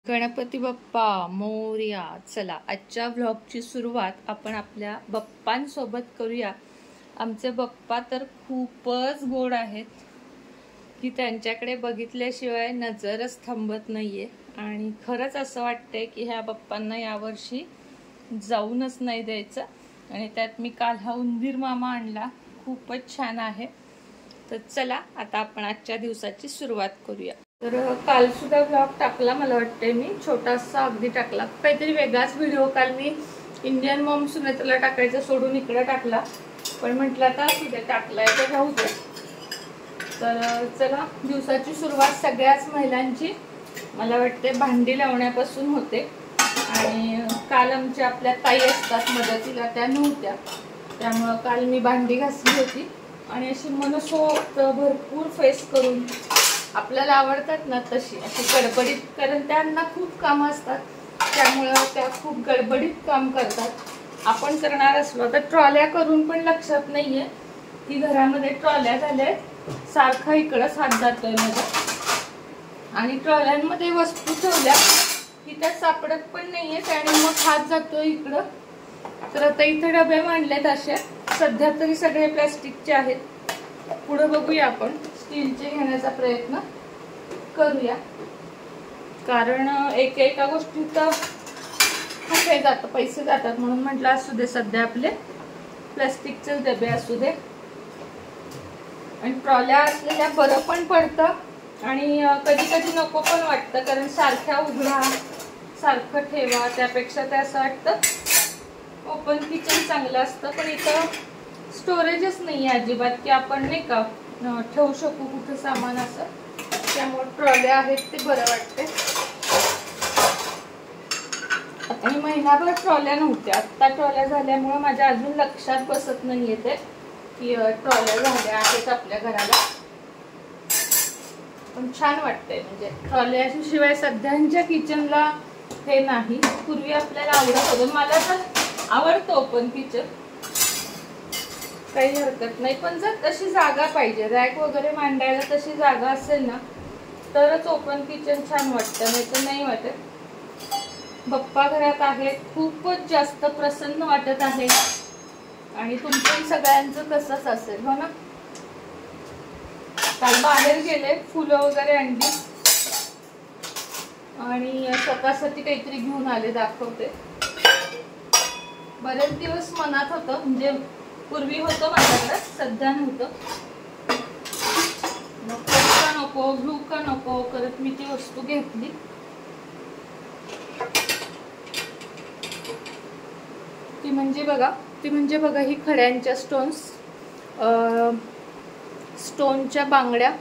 गणपती बाप्पा मोरया. चला, आजच्या व्लॉगची सुरुवात आपण आपल्या बाप्पांसोबत करूया. आमचे बाप्पा तर खूपच गोड आहेत की त्यांच्याकडे बघितल्याशिवाय नजरच थांबत नाहीये. आणि खरंच असं वाटतंय की ह्या बाप्पांना यावर्षी जाऊनच नाही द्यायचं. आणि त्यात मी काल हा उंदीर मामा आणला, खूपच छान आहे. तर चला आता आपण आजच्या दिवसाची सुरुवात करूया. तर काल सुद्धा ब्लॉग टाकला, मला वाटते मी छोटासा अगदी टाकला, काहीतरी वेगळाच व्हिडिओ काल मी इंडियन मॉम सुनेत्राला टाकायचं सोडून इकडे टाकला. पण म्हटलं आता सुद्धा टाकलाय तर राहू दे. तर चला, दिवसाची सुरुवात सगळ्याच महिलांची मला वाटते भांडी लावण्यापासून होते. आणि काल आमच्या आपल्या ताई असतात मदतीला, त्या नव्हत्या, त्यामुळं काल मी भांडी घासली होती. आणि अशी मनसोक्त भरपूर फेस करून आपल्याला आवडतात ना तशी, अशी गडबडीत, कारण त्यांना खूप कामं असतात त्यामुळं त्या खूप गडबडीत काम करतात. आपण करणार असलो तर ट्रॉल्या करून पण लक्षात नाहीये की घरामध्ये ट्रॉल्या झाल्या, सारखा इकडंच हात जातोय माझा. आणि ट्रॉल्यांमध्ये वस्तू ठेवल्या की त्या सापडत पण नाहीये आणि मग हात जातोय इकडं. तर आता इथे डबे मांडलेत असे, सध्या तरी सगळे प्लास्टिकचे आहेत. पुढे बघूया, आपण स्टीलचे घेण्याचा प्रयत्न करूया, कारण एका गोष्टीत खूप हे जातं, पैसे जातात. म्हणून म्हटलं असू दे, सध्या आपले प्लास्टिकचे डबे असू दे. आणि ट्रॉल्या असलेल्या बरं पण पडतं आणि कधी कधी नको पण वाटतं, कारण सारख्या उघडा सारखं ठेवा, त्यापेक्षा ते असं वाटतं ओपन किचन चांगलं असतं. पण इथं स्टोरेजच नाही आहे अजिबात की आपण नाही का ठेवू शकू कुठं सामान असं, त्यामुळे ट्रॉल्या आहेत ते बरं वाटते. आणि महिनाभर ट्रॉल्या नव्हत्या, आत्ता ट्रॉल्या झाल्यामुळे माझ्या अजून लक्षात बसत नाहीये ते की ट्रॉल्या झाल्या आहेत आपल्या घराला. पण छान वाटतंय, म्हणजे ट्रॉल्याशिवाय सध्याच्या किचनला हे नाही. पूर्वी आपल्याला आवडत होतं, मला तर आवडतं ओपन किचन, काही हरकत नाही. पण जर तशी जागा पाहिजे, रॅक वगैरे मांडायला तशी जागा असेल ना तरच ओपन किचन छान वाटतं, नाही तर नाही वाटत. बाप्पा घरात आहे, खूपच जास्त प्रसन्न वाटत आहे. आणि तुमचंही सगळ्यांचं तसंच असेल हो ना. काल बाहेर गेले, फुलं वगैरे आणली आणि स्वतःसाठी काहीतरी घेऊन आले, दाखवते. बरेच दिवस मनात होतं, म्हणजे पूर्वी होतं माझ्याकडे, सध्या नव्हतं. का नको, घेऊ का नको करत मी ती वस्तू घेतली. ती म्हणजे बघा ही खड्यांच्या स्टोनच्या बांगड्या,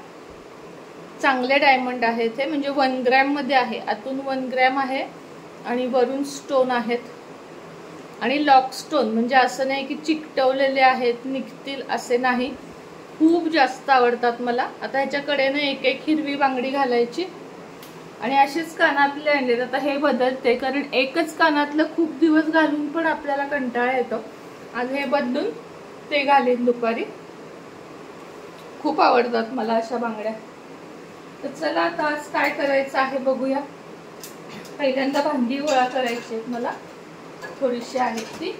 चांगले डायमंड आहेत हे, म्हणजे 1 ग्रॅम मध्ये आहे. आतून 1 ग्रॅम आहे आणि वरून स्टोन आहेत. आणि लॉक स्टोन, म्हणजे असं नाही की चिकटवलेले आहेत निघतील असे नाही. खूप जास्त आवडतात मला. आता ह्याच्याकडे ना एक हिरवी बांगडी घालायची आणि अशीच कानातले आणले. आता हे बदलते, कारण एकच कानातलं खूप दिवस घालून पण आपल्याला कंटाळा येतो. आज हे बदलून ते घालीन दुपारी. खूप आवडतात मला अशा बांगड्या. तर चला आता आज काय करायचं आहे बघूया. पहिल्यांदा भांडी गोळा करायची आहेत मला, थोडीशी आहेत ती,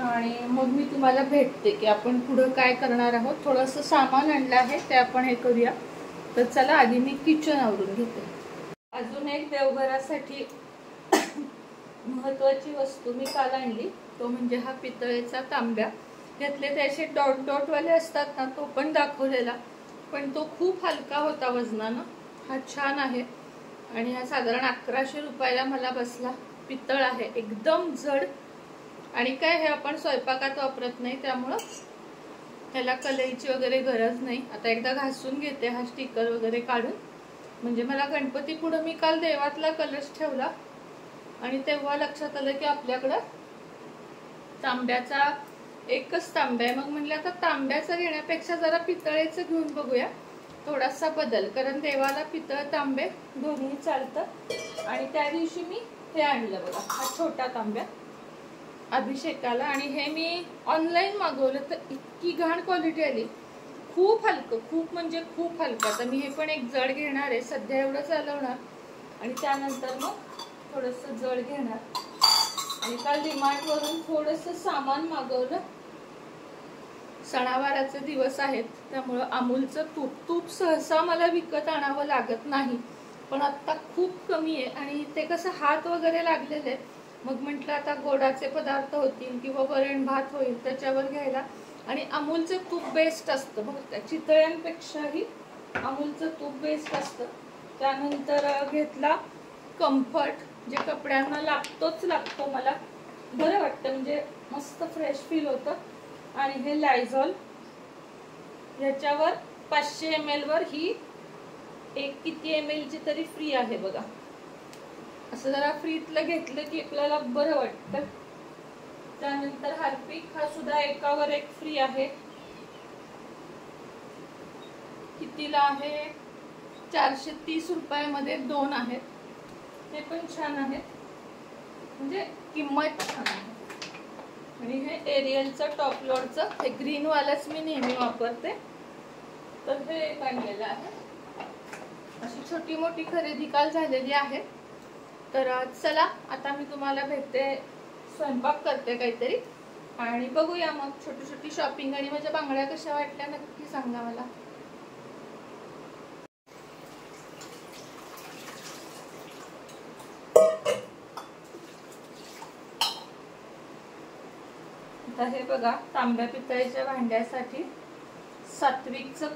आणि मग मी तुम्हाला भेटते की आपण पुढं काय करणार आहोत. थोडंसं सामान आणलं आहे ते आपण हे करूया. तर चला, आधी मी किचन आवरून घेते. अजून एक देवघरासाठी महत्वाची वस्तू मी काल आणली, तो म्हणजे हा पितळेचा तांब्या. घेतले ते असे डॉट डॉट वाले असतात ना, तो पण दाखवलेला, पण तो खूप हलका होता वजनानं. हा छान आहे आणि हा साधारण 1100 रुपयाला मला बसला. पितळ आहे, एकदम जड. आणि काय हे आपण स्वयंपाकात वापरत नाही, त्यामुळं ह्याला कलईची वगैरे गरज नाही. आता एकदा घासून घेते हा स्टिकर वगैरे काढून. म्हणजे मला गणपती पुढे मी काल देवातला कलश ठेवला आणि तेव्हा लक्षात आलं की आपल्याकडं तांब्याचा एकच तांब्या आहे. मग म्हणलं आता तांब्याचा घेण्यापेक्षा जरा पितळेचं घेऊन बघूया, थोडासा बदल, कारण देवाला पितळ तांबे दोन्ही चालतं. आणि त्या दिवशी मी हे आणलं बघा, हा छोटा तांब्या अभिषेकाला. आणि हे मी ऑनलाईन मागवलं तर इतकी घाण क्वालिटी आली, खूप हलकं, खूप म्हणजे खूप हलकं. तर मी हे पण एक जड घेणार आहे, सध्या एवढं चालवणार आणि त्यानंतर मग थोडंसं जड घेणार. आणि काल डीमार्टवरून थोडंसं सामान मागवलं. सणावाराचे दिवस आहेत त्यामुळं अमूलचं तूप सहसा मला विकत आणावं लागत नाही, पण आता खूप कमी आहे. आणि ते कसं हात वगैरे लागलेले आहेत, मग म्हटलं आता गोडाचे पदार्थ होतील किंवा वरण भात होईल त्याच्यावर घ्यायला. आणि अमूलचं तूप बेस्ट असतं बघ, चितळ्यांपेक्षाही अमूलचं तूप बेस्ट असतं. त्यानंतर घेतला कम्फर्ट, जे कपड्यांना लागतो मला, बरं वाटतं, म्हणजे मस्त फ्रेश फील होतं. आणि हे लायझॉल, ह्याच्यावर 500 ml वर ही एक किती ml ची तरी फ्री आहे बघा. असं जरा फ्रीतलं घेतलं की आपल्याला बरं वाटतं. त्यानंतर हार्पिक, हा सुद्धा एकावर एक फ्री आहे. कितीला आहे? 430 रुपयामध्ये 2 आहेत. हे पण छान आहेत, म्हणजे किंमत छान आहे. आणि हे एरियलचं टॉप लोडचं, हे ग्रीन वालच मी नेहमी वापरते, तर हे एक आणलेलं आहे. अशी छोटी मोठी खरेदी काल झालेली आहे. तर चला आता मी तुम्हाला भेटते, स्वयंपाक करते काहीतरी, आणि बघूया मग छोटी छोटी शॉपिंग. आणि माझ्या बांगड्या कशा वाटल्या नक्की सांगा मला. आता हे बघा, तांब्या पितळेच्या भांड्यासाठी सात्विकचं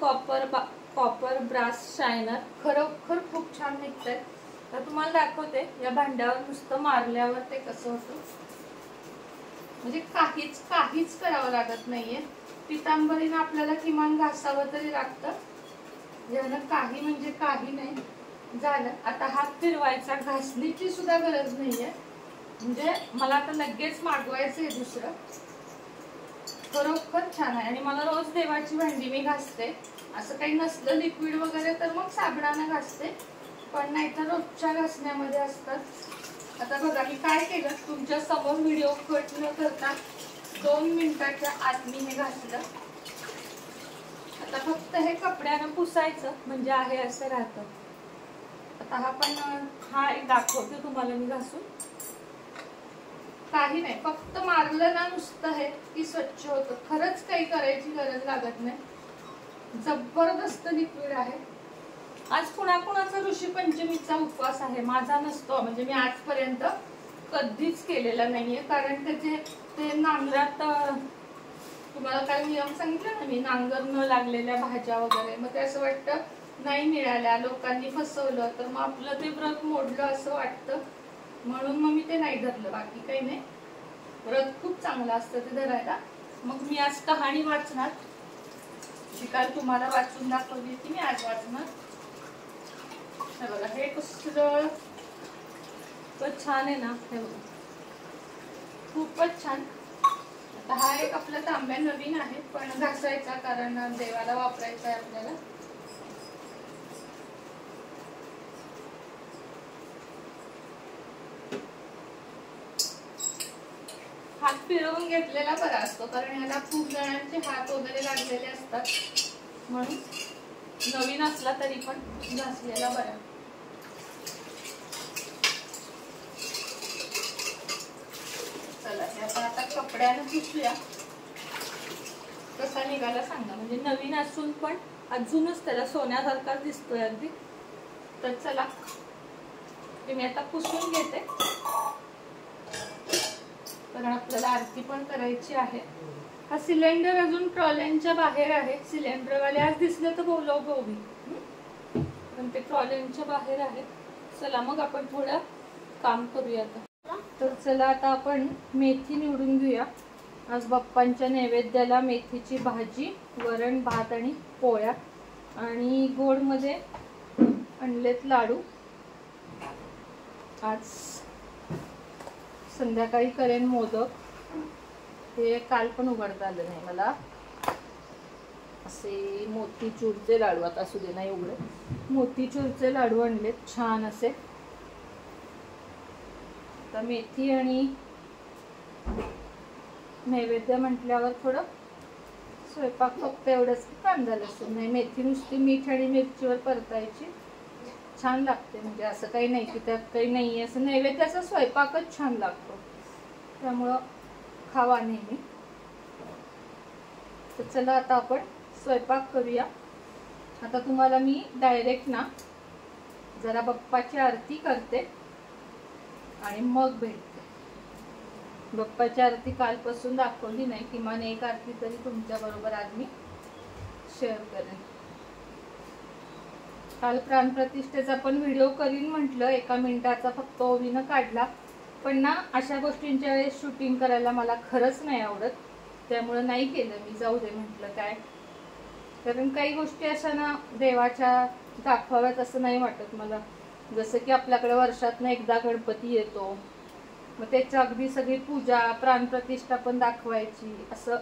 कॉपर ब्रास शायनर खरोखर खूप छान निघतंय. तर तुम्हाला दाखवते या भांड्यावर नुसतं मारल्यावर ते कसं होतं. म्हणजे काहीच करावं लागत नाहीये. पितांबरीनं आपल्याला किमान घासावं तरी लागतं, यानं काही म्हणजे काही नाही झालं. आता हात फिरवायचा, घासणीची सुद्धा गरज नाहीये. म्हणजे मला आता लगेच मागवायचंय दुसरं. खरोखर छान आहे. आणि मला रोज देवाची भांडी मी घासते. असं काही नसलं लिक्विड वगैरे तर मग साबणानं घासते, पण नाहीतर रोजच्या घासण्यामध्ये असतात. आता बघा मी काय केलं, तुमच्या समोर व्हिडिओ कट न करता 2 मिनिटाच्या आत मी हे घासलं. आता फक्त हे कपड्यानं पुसायचं, म्हणजे आहे असं राहतं. आता हा एक दाखवते तुम्हाला मी घासून. काही नाही, फक्त मारलं ना नुसतं हे की स्वच्छ होतं. खरंच काही करायची गरज लागत नाही. जबरदस्त लिक्विड आहे. आज कुणाकुणाचा ऋषी पंचमीचा उपवास आहे, माझा नसतो. म्हणजे मी आजपर्यंत कधीच केलेला नाहीये, कारण त्याचे ते नांगरात तुम्हाला काय नियम सांगितलं ना मी, नांगर न लागलेल्या भाज्या वगैरे, मग ते असं वाटतं नाही मिळाल्या, लोकांनी फसवलं, तर मग आपलं ते व्रत मोडलं असं वाटतं. म्हणून मग मी ते नाही धरलं. बाकी काही नाही, व्रत खूप चांगलं असतं ते धरायला. मग मी आज कहाणी वाचणार, जी काल तुम्हाला वाचून दाखवली ती मी आज वाचणार. हे बघा, हे कसं छान आहे ना, हे बघा खूपच छान. आता हा एक आपला तांब्या नवीन आहे, पण घासायचा, कारण देवाला वापरायचा आहे आपल्याला. हात फिरवून घेतलेला बरा असतो, कारण ह्याला खूप जणांचे हात वगैरे लागलेले असतात, म्हणून नवीन असला तरी पण घासलेला बरा. चला आता कपड्यानं पुसूया. कसा निघाला सांगा, म्हणजे नवीन असून पण अजूनच त्याला सोन्यासारखा दिसतोय अगदी. तर चला मी आता पुसून घेते, कारण आपल्याला आरती पण करायची आहे. हा सिलेंडर अजून ट्रॉल्यांच्या बाहेर आहे. सिलेंडरवाले आज दिसले तर बोलव, पण ते ट्रॉल्यांच्या बाहेर आहे. चला मग आपण थोडं काम करूया. तर चला आता आपण मेथी निवडून घेऊया. आज बाप्पांच्या नैवेद्याला मेथीची भाजी, वरण भात आणि पोळ्या. आणि गोडमध्ये आणलेत लाडू. आज संध्याकाळी करेन मोदक. हे काल पण उघडता आलं नाही मला. असे मोतीचूरचे लाडू, आता असू दे नाही उघडे, मोतीचूरचे लाडू आणलेत छान असे. आता मेथी आणि नैवेद्य म्हटल्यावर थोडं स्वयंपाक फक्त एवढंच की कांदा लसूण नाही, मेथी नुसती मीठ आणि मिरचीवर परतायची, छान लागते, म्हणजे असं काही नाही की त्यात काही नाही, असं नैवेद्याचा स्वयंपाकच छान लागतो, त्यामुळं खावा नेहमी. तर चला आता आपण स्वयंपाक करूया. आता तुम्हाला मी डायरेक्ट ना जरा बाप्पाची आरती करते आणि मग भेटते. बाप्पाची आरती कालपासून दाखवली नाही, किमान एक आरती तरी तुमच्या बरोबर आज मी शेअर करेन. काल प्राणप्रतिष्ठेचा पण व्हिडिओ करीन म्हटलं, 1 मिनिटाचा फक्त ओवीनं काढला, पण ना अशा गोष्टींच्या वेळेस शूटिंग करायला मला खरंच नाही आवडत, त्यामुळं नाही केलं मी. जाऊ दे म्हटलं काय, कारण काही गोष्टी अशा ना देवाच्या दाखवाव्यात असं नाही वाटत मला. जसं की आपल्याकडे वर्षातनं एकदा गणपती येतो, मग त्याची अगदी सगळी पूजा प्राणप्रतिष्ठा पण दाखवायची, असं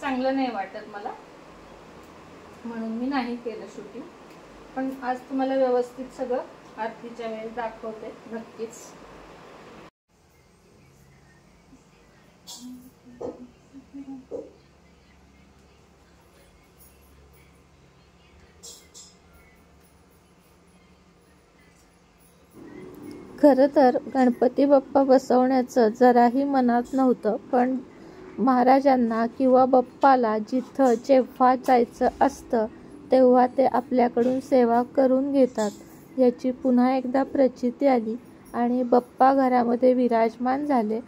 चांगलं नाही वाटत मला, म्हणून मी नाही केलं शूटिंग. पण आज तुम्हाला व्यवस्थित सगळं आरतीच्या वेळेस दाखवते नक्कीच. खरं तर गणपती बाप्पा बसवण्याचं जराही मनात नव्हतं, पण महाराजांना किंवा बाप्पाला जिथं जेव्हा जायचं असतं तेव्हा ते आपल्याकडून सेवा करून घेतात याची पुन्हा एकदा प्रचिती आली आणि बाप्पा घरामध्ये विराजमान झाले.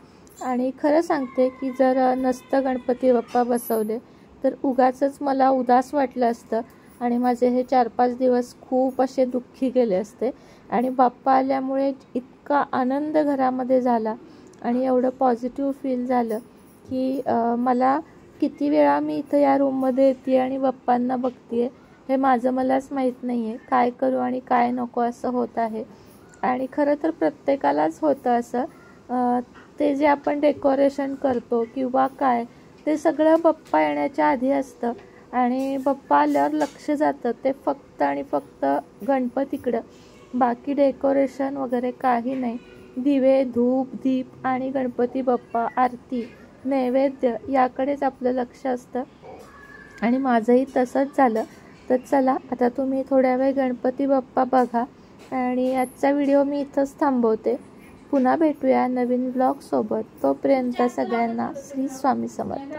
आणि खरं सांगते की जर नसतं गणपती बाप्पा बसवले तर उगाचच मला उदास वाटलं असतं आणि माझे हे 4-5 दिवस खूप असे दुःखी गेले असते. आणि बाप्पा आल्यामुळे इतका आनंद घरामध्ये झाला आणि एवढं पॉझिटिव्ह फील झालं की मला किती वेळा मी इथं या रूममध्ये येते आणि बाप्पांना बघते हे माझं मलाच माहीत नाही आहे, काय करू आणि काय नको असं होत आहे. आणि खरं तर प्रत्येकालाच होतं असं. ते जे आपण डेकोरेशन करतो किंवा काय, ते सगळं बाप्पा येण्याच्या आधी असतं आणि बाप्पा आल्यावर लक्ष जातं ते फक्त आणि फक्त गणपतीकडं. बाकी डेकोरेशन वगैरे काही नाही. दिवे, धूप, दीप आणि गणपती बाप्पा, आरती, नैवेद्य याकडेच आपलं लक्ष असतं आणि माझंही तसंच झालं. तर चला आता तुम्ही थोड्या वेळ गणपती बाप्पा बघा आणि आजचा व्हिडिओ मी इथंच थांबवते. पुन्हा भेटूया नवीन ब्लॉग सोबत. तोपर्यंत सगळ्यांना श्री स्वामी समर्थ.